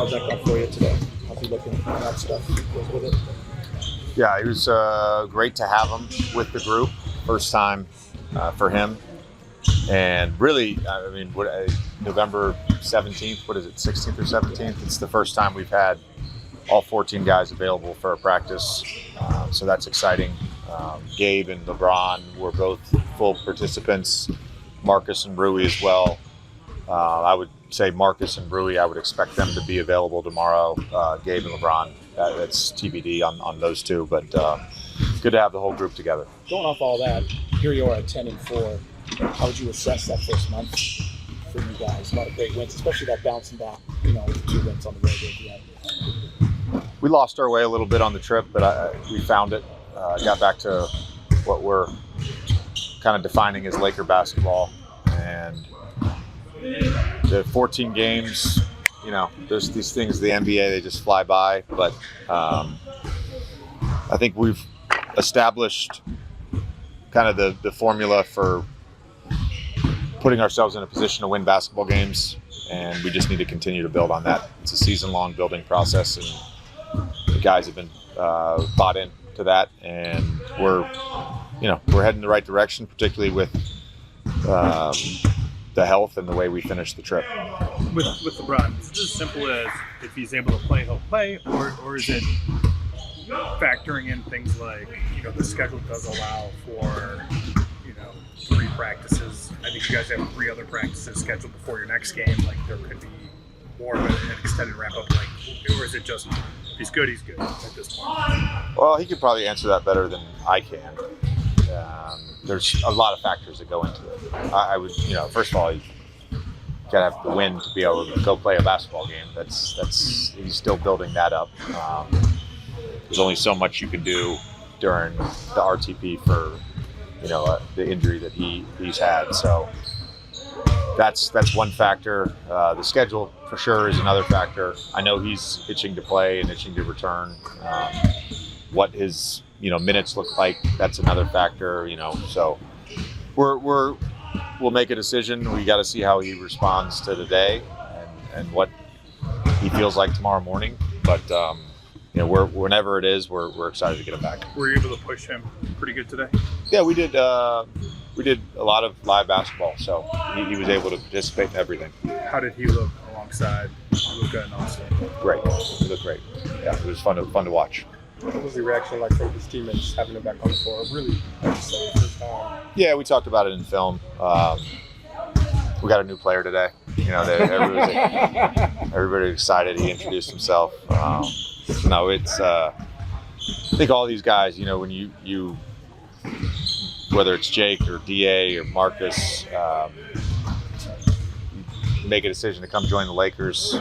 how's that going for you today? How's he looking and that stuff goes with it? Yeah, it was great to have him with the group. First time for him. And really, I mean, November 17th, what is it, 16th or 17th? It's the first time we've had all 14 guys available for a practice. So that's exciting. Gabe and LeBron were both full participants. Marcus and Rui as well. I would say Marcus and Rui, I would expect them to be available tomorrow. Gabe and LeBron, that's TBD on those two, but good to have the whole group together. Going off all that, here you are at 10-4. How would you assess that first month for you guys? A lot of great wins, especially that bouncing back, with 2 wins on the road at the end. We lost our way a little bit on the trip, but we found it. Got back to what we're kind of defining as Laker basketball. And the 14 games, there's these things, the NBA, they just fly by. But I think we've established kind of the formula for putting ourselves in a position to win basketball games, and we just need to continue to build on that. It's a season-long building process, and the guys have been bought into that, and we're heading in the right direction, particularly with the health and the way we finished the trip. With LeBron, is it as simple as if he's able to play, he'll play, or is it factoring in things like, the schedule does allow for, 3 practices. I think you guys have 3 other practices scheduled before your next game. Like, there could be more of an extended ramp up, or is it just, if he's good at this point? Well, he could probably answer that better than I can. There's a lot of factors that go into it. I would, first of all, you gotta have to win to be able to go play a basketball game. That's he's still building that up. There's only so much you can do during the RTP for, the injury that he's had. So that's one factor. The schedule for sure is another factor. I know he's itching to play and itching to return. What his minutes look like, that's another factor. So we'll make a decision. We got to see how he responds to the day and what he feels like tomorrow morning. But whenever it is, we're excited to get him back. Were you able to push him pretty good today? Yeah, we did. We did a lot of live basketball, so he was able to participate in everything. How did he look alongside Luka and Austin? Great. He looked great. Yeah, it was fun to watch. What was the reaction like from his teammates having him back on the floor? Really, like you said, first time. Yeah, we talked about it in film. We got a new player today. Everybody's excited. He introduced himself. It's I think all these guys, when you whether it's Jake or DA or Marcus, make a decision to come join the Lakers.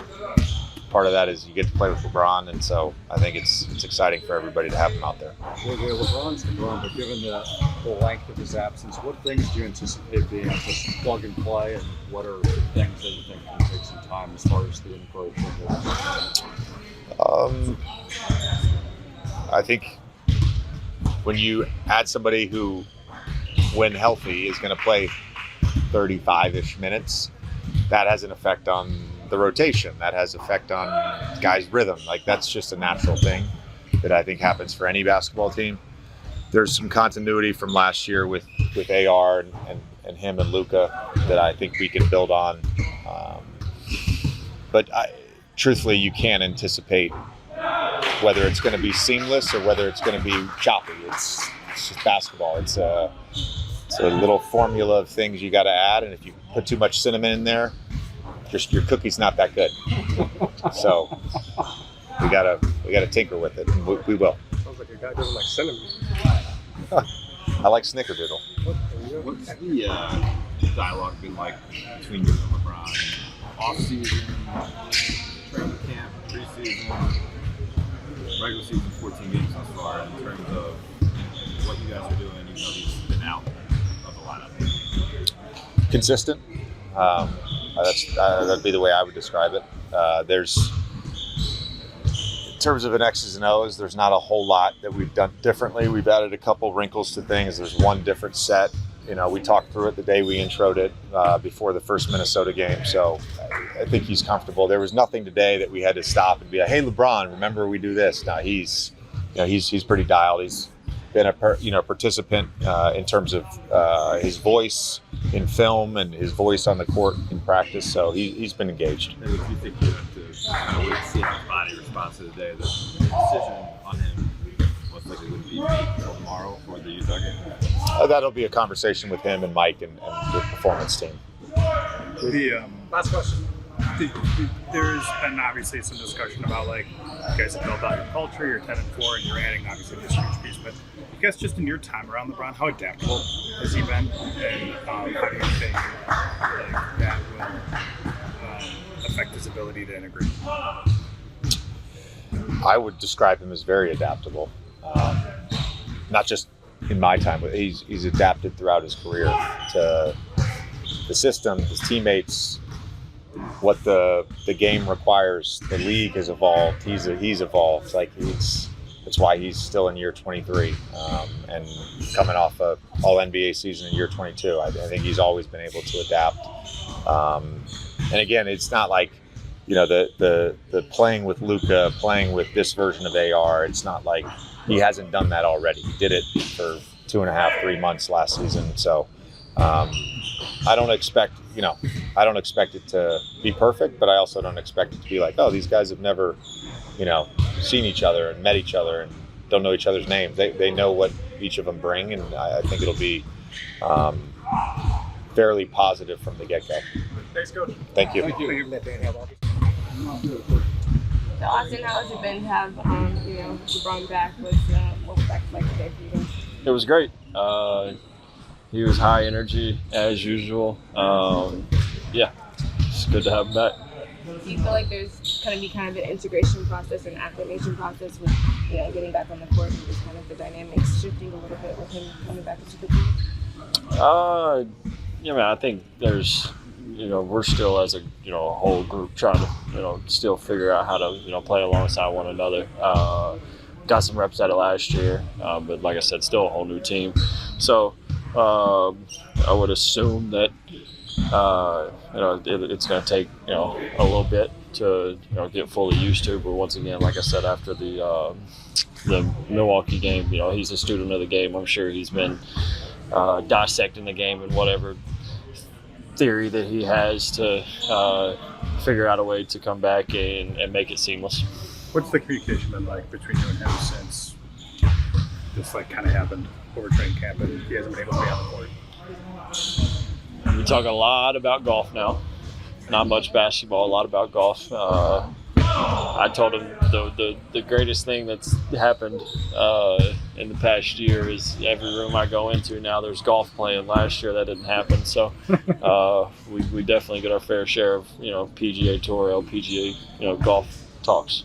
Part of that is you get to play with LeBron, and so I think it's exciting for everybody to have him out there. LeBron's LeBron, but given the length of his absence, what things do you anticipate being just plug and play, and what are things that you think can take some time as far as the approach? I think when you add somebody who, when healthy, is going to play 35-ish minutes, that has an effect on the rotation. That has effect on guys' rhythm. Like, that's just a natural thing that I think happens for any basketball team. There's some continuity from last year with AR and him and Luka that I think we can build on. But truthfully, you can't anticipate whether it's going to be seamless or whether it's going to be choppy. It's just basketball. It's a little formula of things you got to add, and if you put too much cinnamon in there, your cookie's not that good. So we gotta tinker with it, and we will. Sounds like a guy doesn't like cinnamon. I like snickerdoodle. What's the dialogue been like between you and LeBron? Off-season, training camp, preseason, regular season, 14 games thus far, in terms of what you guys are doing, even though he's been out of the lineup? Consistent. That'd be the way I would describe it. There's, in terms of an X's and O's, there's not a whole lot that we've done differently. We've added a couple wrinkles to things. There's one different set we talked through it the day we introed it before the first Minnesota game. So I think he's comfortable. There was nothing today that we had to stop and be like, "Hey, LeBron, remember we do this." No, he's pretty dialed. He's been a participant in terms of his voice in film and his voice on the court in practice. So he's been engaged. And if you think you have to wait to see his body response to the day, the decision on him most likely would be until tomorrow for the Utah game. That'll be a conversation with him and Mike and the performance team. Last question. There's been obviously some discussion about you guys have built out your culture, you're 10-4, and you're adding obviously this huge piece. But I guess just in your time around LeBron, how adaptable has he been, and how do you think that will affect his ability to integrate? I would describe him as very adaptable, not just in my time, but he's adapted throughout his career to the system, his teammates, what the game requires. The league has evolved. He's evolved. That's why he's still in year 23 and coming off a All-NBA season in year 22. I think he's always been able to adapt. And again, it's not like the playing with Luka, playing with this version of AR. It's not like he hasn't done that already. He did it for 2.5-3 months last season. So I don't expect it to be perfect, but I also don't expect it to be like, oh, these guys have never, seen each other and met each other and don't know each other's names. They know what each of them bring, and I think it'll be fairly positive from the get-go. Thanks, Coach. Thank you. So Austin, how has it been to have LeBron back? What was that like today for you guys? It was great. He was high energy as usual. It's good to have him back. Do you feel like there's going to be kind of an integration process and acclimation process with getting back on the court and just kind of the dynamics shifting a little bit with him coming back into the team? I think there's, we're still as a whole group trying to still figure out how to play alongside one another. Got some reps at it last year, but like I said, still a whole new team. So I would assume that it's going to take a little bit to get fully used to. But once again, like I said, after the Milwaukee game, he's a student of the game. I'm sure he's been dissecting the game and whatever theory that he has to figure out a way to come back and make it seamless. What's the communication been like between you and him since this kind of happened over training camp and he hasn't been able to be on the court? We talk a lot about golf now. Not much basketball, a lot about golf. I told him the greatest thing that's happened in the past year is every room I go into now there's golf playing. Last year that didn't happen, so we definitely get our fair share of PGA Tour, LPGA golf talks.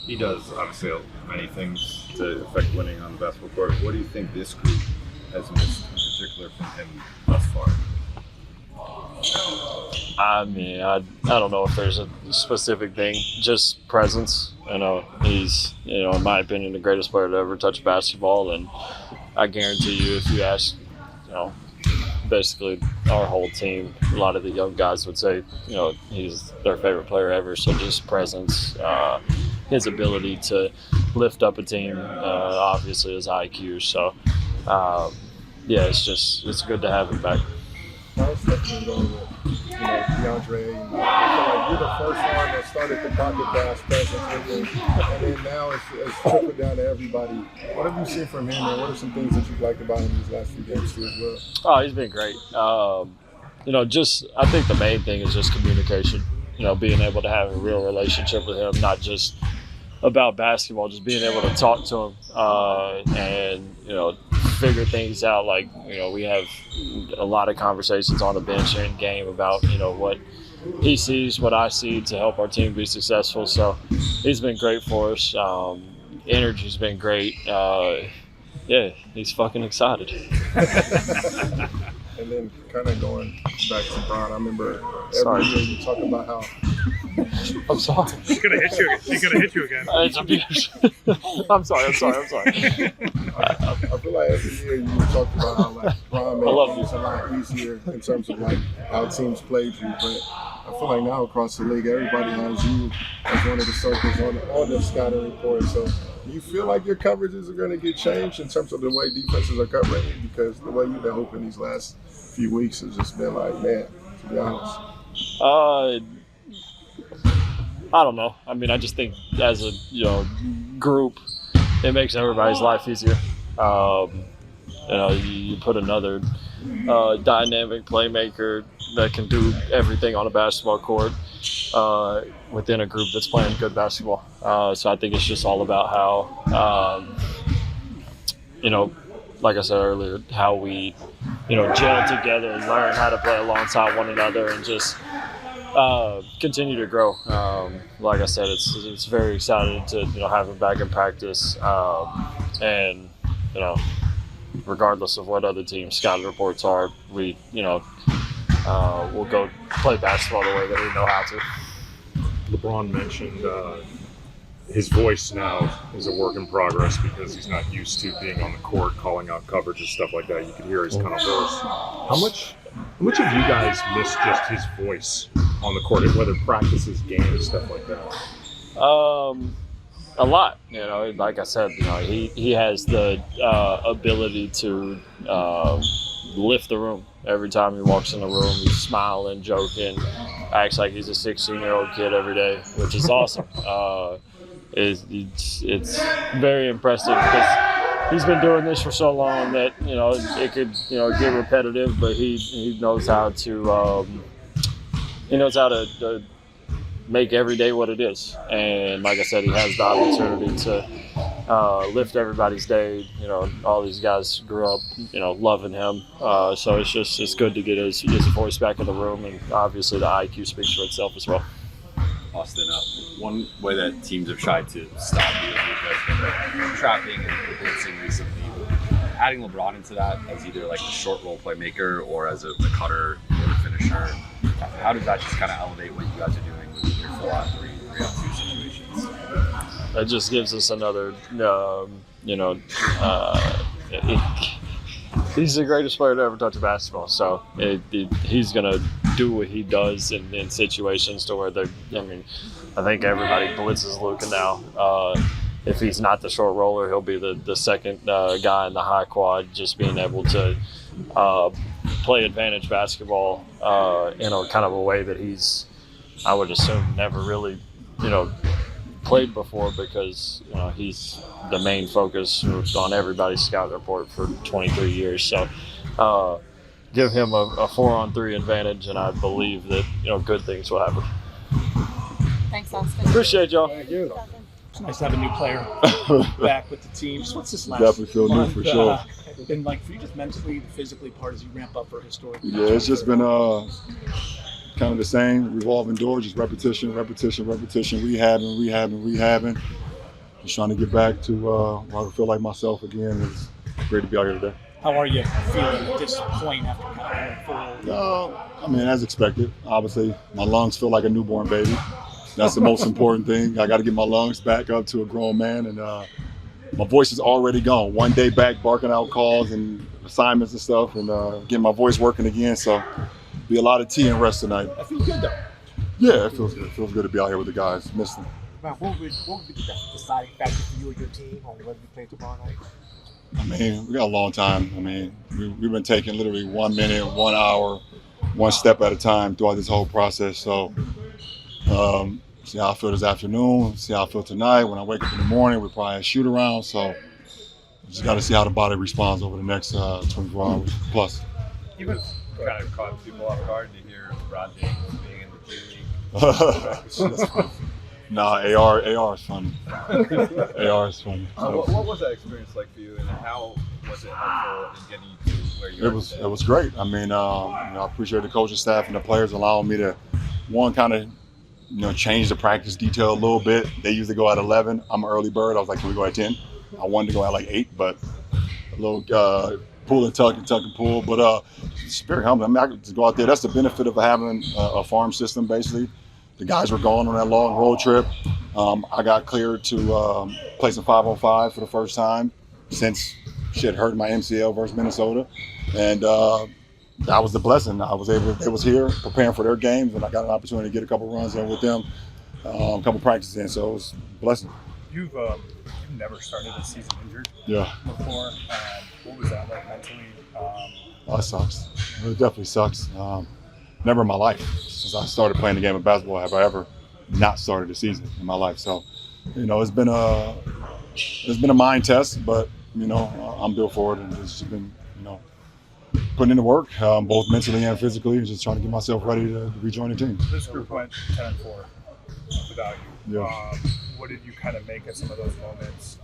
He does obviously many things to affect winning on the basketball court. What do you think this group has missed in particular from him thus far? I mean, I don't know if there's a specific thing, just presence. He's, in my opinion, the greatest player to ever touch basketball. And I guarantee you, if you ask, basically our whole team, a lot of the young guys would say, he's their favorite player ever. So just presence, his ability to lift up a team, obviously his IQ. So, it's good to have him back. I was thinking going with, DeAndre. I feel like you're the first one that started the pocket pass presence with him, and then now it's trickled down to everybody. What have you seen from him, and what are some things that you've liked about him these last few games too as well? Oh, he's been great. I think the main thing is just communication. Being able to have a real relationship with him, not just about basketball, just being able to talk to him and figure things out. We have a lot of conversations on the bench and game about what he sees, what I see to help our team be successful. So he's been great for us. Energy's been great. He's fucking excited. And then kind of going back to Bron, I remember every year you talk about how I'm sorry. She could have hit you. She could have hit you again. It's abuse. I'm sorry. I feel like every year you talked about how like Ron I love made things a lot easier in terms of like how teams played you, but I feel like now across the league everybody has you as one of the circles on the scouting report. So do you feel like your coverages are going to get changed in terms of the way defenses are covering you? Because the way you've been hooping these last few weeks has just been like, man, to be honest. I don't know. I mean, I just think as a group, it makes everybody's life easier. You put another dynamic playmaker that can do everything on a basketball court within a group that's playing good basketball. So I think it's just all about how, like I said earlier, how we, gel together and learn how to play alongside one another and just continue to grow. Like I said, it's very exciting to have him back in practice, and regardless of what other team scouting reports are, we we'll go play basketball the way that we know how to. LeBron mentioned his voice now is a work in progress because he's not used to being on the court, calling out coverage and stuff like that. You could hear he's kind of hoarse. How much of you guys miss just his voice on the court, whether practices, games, stuff like that? A lot. Like I said, he has the ability to lift the room. Every time he walks in the room, he's smiling, joking, acts like he's a 16-year-old kid every day, which is awesome. It's very impressive because he's been doing this for so long that it could get repetitive, but he knows how to make every day what it is. And like I said, he has the opportunity to lift everybody's day. All these guys grew up loving him, so it's good to get his voice back in the room, and obviously the IQ speaks for itself as well. Austin, one way that teams have tried to stop you has been trapping and blitzing recently. Adding LeBron into that as either like the short role playmaker or as a cutter or a finisher, how does that just kind of elevate what you guys are doing with your full-out 3-on-2 situations? That just gives us another, he's the greatest player to ever touch a basketball. So he's going to do what he does in situations to where I think everybody blitzes Luka now. If he's not the short roller, he'll be the second guy in the high quad, just being able to play advantage basketball in a kind of a way that he's, I would assume, never really, played before, because he's the main focus on everybody's scout report for 23 years. So give him a 4-on-3 advantage, and I believe that good things will happen. Thanks, Austin. Appreciate y'all. Thank you. It's nice to have a new player back with the team. Just what's this last Definitely feel new month, for sure. Been like for you, just mentally, physically, part as you ramp up for historic. Yeah, it's just been kind of the same revolving door, just repetition, rehabbing. Just trying to get back to where I feel like myself again. It's great to be out here today. How are you feeling at this point after kind of going forward? As expected. Obviously, my lungs feel like a newborn baby. That's the most important thing. I got to get my lungs back up to a grown man, and my voice is already gone. One day back, barking out calls and assignments and stuff, and getting my voice working again. So, be a lot of tea and rest tonight. I feel good though. Yeah, it feels good. It feels good to be out here with the guys. Miss them. Man, what would be the deciding factor for you and your team on whether you play tomorrow night? We got a long time. We've been taking literally 1 minute, 1 hour, one step at a time throughout this whole process. So, see how I feel this afternoon, see how I feel tonight. When I wake up in the morning, we probably shoot around. So, just got to see how the body responds over the next 24 hours plus. Even kind of caught people off guard to hear LeBron James being in the G League. Nah, AR is funny. AR is funny. What was that experience like for you, and how was it helpful in getting you to where you are today? It was great. I appreciate the coaching staff and the players allowing me to, change the practice detail a little bit. They usually go at 11. I'm an early bird. I was like, can we go at 10? I wanted to go at like 8, but a little pull and tuck and pull. But it's very humbling. I could just go out there. That's the benefit of having a farm system, basically. the guys were gone on that long road trip. I got cleared to play some 5-on-5 for the first time since shit hurt my MCL versus Minnesota, and that was the blessing. They was here preparing for their games, and I got an opportunity to get a couple runs in with them, a couple practices in, so it was a blessing. You've never started a season injured Yeah. before. What was that like mentally? It sucks. It definitely sucks. Never in my life, since I started playing the game of basketball, have I ever not started a season in my life. So, it's been a mind test, but I'm built for it, and it's just been putting in the work, both mentally and physically, and just trying to get myself ready to rejoin the team. This group went 10-4 without you. Yeah. What did you kind of make of some of those moments?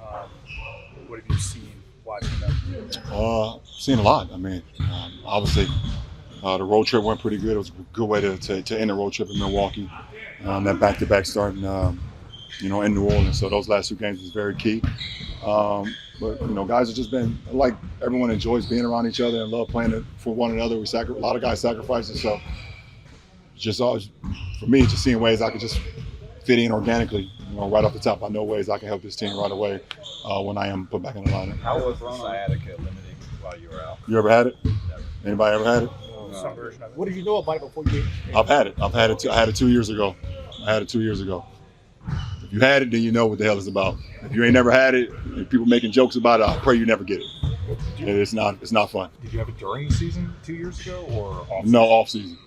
What have you seen watching them? Seen a lot. I mean, obviously, the road trip went pretty good. It was a good way to end the road trip in Milwaukee. That back-to-back starting, in New Orleans. So those last two games was very key. But guys have just been like, everyone enjoys being around each other and love playing for one another. A lot of guys sacrifices. So just always, for me, just seeing ways I could just fit in organically. Right off the top, I know ways I can help this team right away when I am put back in the lineup. How was sciatica limiting while you were out? You ever had it? Anybody ever had it? Some version of it. What did you know about it before you? I've had it. I had it 2 years ago. If you had it, then you know what the hell it's about. If you ain't never had it, and people making jokes about it, I pray you never get it. It's not fun. Did you have it during the season 2 years ago or off? No, off season.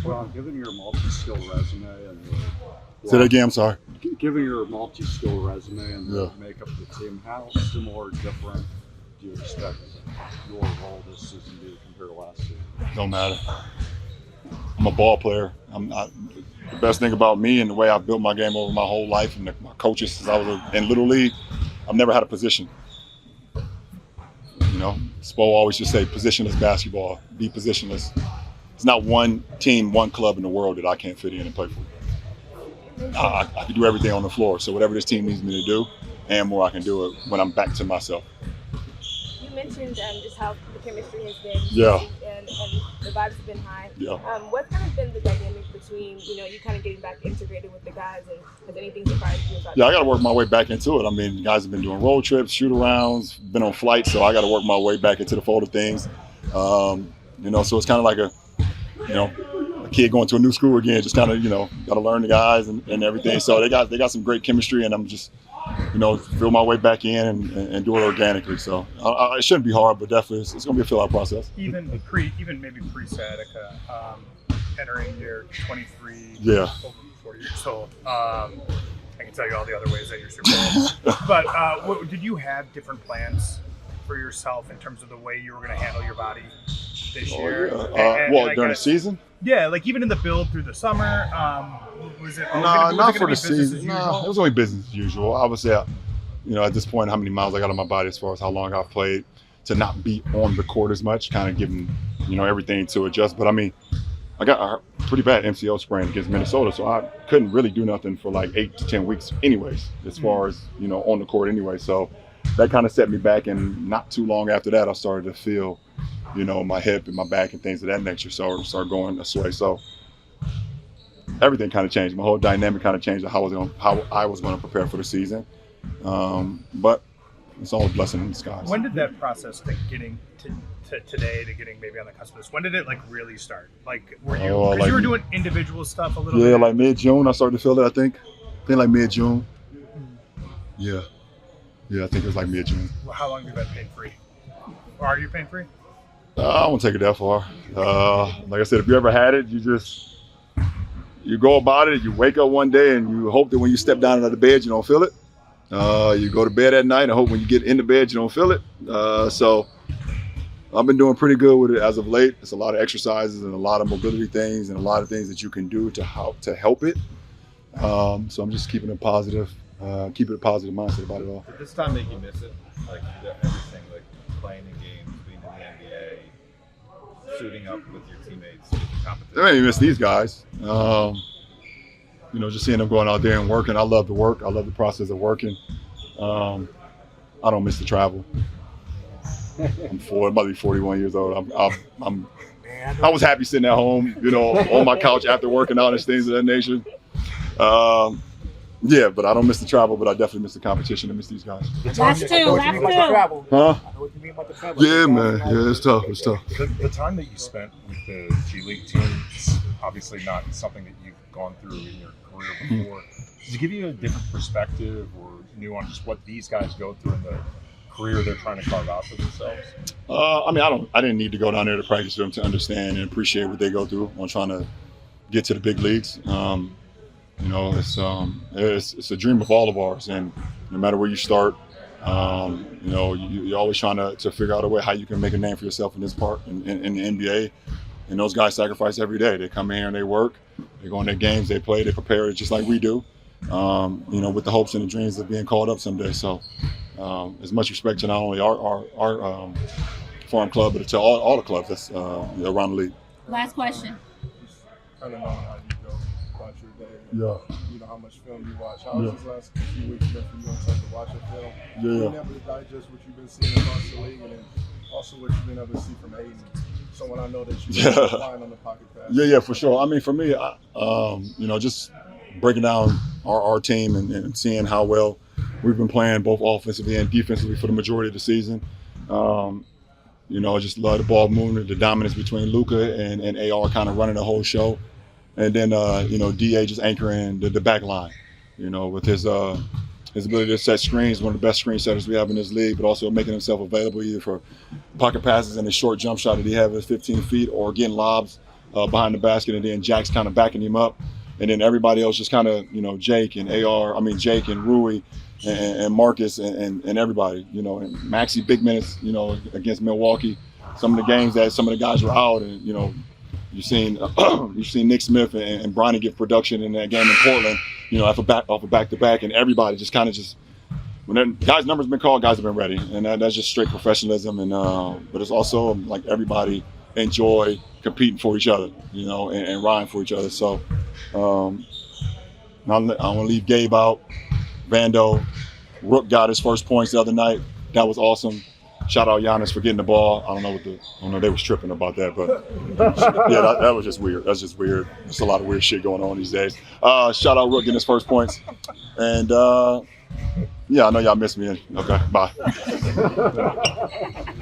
Well, given your multi-skill resume and Say that again. I'm sorry. given your multi-skill resume and the Yeah. makeup of the team, how similar or different do you expect your role this season to be compared to last season? Don't matter. I'm a ball player. The best thing about me and the way I've built my game over my whole life and my coaches since I was in Little League, I've never had a position. Spo always just say positionless basketball, be positionless. It's not one team, one club in the world that I can't fit in and play for. I can do everything on the floor. So whatever this team needs me to do and more, I can do it when I'm back to myself. You mentioned just how the chemistry has been, Yeah. and the vibes have been high. Yeah. What's kind of been the dynamic between you kind of getting back integrated with the guys, and has anything surprised you about? Yeah, I got to work my way back into it. I mean, guys have been doing road trips, shoot-arounds, been on flights, so I got to work my way back into the fold of things. So it's kind of like a kid going to a new school again, just kind of, got to learn the guys and everything. So they got some great chemistry, and I'm just, feel my way back in and do it organically. So it shouldn't be hard, but definitely it's going to be a fill-out process. Even maybe pre-sciatica, entering year 23, Yeah. 40 years old. I can tell you all the other ways that you're super old. But did you have different plans for yourself in terms of the way you were going to handle your body this year? Yeah. During the season? Yeah, like even in the build through the summer, was it? Not for the business as season. usual? No, it was only business as usual. Obviously, at this point, how many miles I got on my body as far as how long I've played, to not be on the court as much, kind of giving, everything to adjust. But I mean, I got a pretty bad MCL sprain against Minnesota, so I couldn't really do nothing for like 8 to 10 weeks anyways, as far as, on the court anyway. So that kind of set me back, and not too long after that, I started to feel, my hip and my back and things of that nature. So it started going this way. So everything kind of changed. My whole dynamic kind of changed how I was going to prepare for the season. But it's all a blessing in disguise. When did that process, like getting to today, to getting maybe on the cusp of this, when did it like really start? Like, were you, because you were doing individual stuff a little bit? Yeah, like mid-June, I started to feel it, I think like mid-June. Yeah, I think it was like mid-June. Well, how long have you been pain-free? Or are you pain-free? I won't take it that far. Like I said, if you ever had it, you go about it, you wake up one day and you hope that when you step down out of the bed, you don't feel it. You go to bed at night and hope when you get in the bed, you don't feel it. So I've been doing pretty good with it as of late. It's a lot of exercises and a lot of mobility things and a lot of things that you can do to help it. So I'm just keeping a positive mindset about it all. Did this time make you miss it? Like everything, like playing in games, being in the NBA, suiting up with your teammates, with the competition? I mean, miss these guys. Just seeing them going out there and working. I love the work. I love the process of working. I don't miss the travel. I'm about to be 41 years old. I'm man. I was happy sitting at home, you know, on my couch after working out and things of that nature. Yeah, but I don't miss the travel, but I definitely miss the competition and miss these guys. Last two. Huh? I know what you mean about the travel. Yeah, man. Yeah, it's tough. It's tough. The time that you spent with the G League team is obviously not something that you've gone through in your career before. Does it give you a different perspective or nuance just what these guys go through in the career they're trying to carve out for themselves? I mean, I didn't need to go down there to practice with them to understand and appreciate what they go through on trying to get to the big leagues. You know, it's a dream of all of ours, and no matter where you start, you know, you're always trying to figure out a way how you can make a name for yourself in this part in the NBA. And those guys sacrifice every day. They come in here and they work. They go in their games, they play, they prepare just like we do. You know, with the hopes and the dreams of being called up someday. So, as much respect to not only our farm club, but to all the clubs that's around the league. Last question. Kind of know how you go about your day. Yeah. You know how much film you watch. How has this last few weeks been for you in terms of watching film? Yeah. Being able to digest what you've been seeing across the league, and then also what you've been able to see from Aiden. Someone I know that you've been flying on the pocket pass. Yeah, for sure. I mean, for me, you know, just breaking down our team and seeing how well we've been playing both offensively and defensively for the majority of the season. You know, I just love the ball movement, the dominance between Luka and AR kind of running the whole show. And then, you know, DA just anchoring the back line, you know, with his ability to set screens, one of the best screen setters we have in this league, but also making himself available either for pocket passes and a short jump shot that he has at 15 feet or getting lobs behind the basket, and then Jack's kind of backing him up. And then everybody else just kind of, you know, Jake and Rui and Marcus and everybody, you know, and Maxey big minutes, you know, against Milwaukee. Some of the games that some of the guys were out, and, you know, you've seen Nick Smith and Bronny get production in that game in Portland, you know, off a back-to-back, and everybody just kind of when guys' numbers been called, guys have been ready, and that's just straight professionalism. And but it's also like everybody enjoy competing for each other, you know, and riding for each other. So I want to leave Gabe out. Vando, Rook got his first points the other night. That was awesome. Shout out Giannis for getting the ball. I don't know they was tripping about that, but yeah, that was just weird. That's just weird. There's a lot of weird shit going on these days. Shout out Rook getting his first points. And yeah, I know y'all miss me. Okay, bye.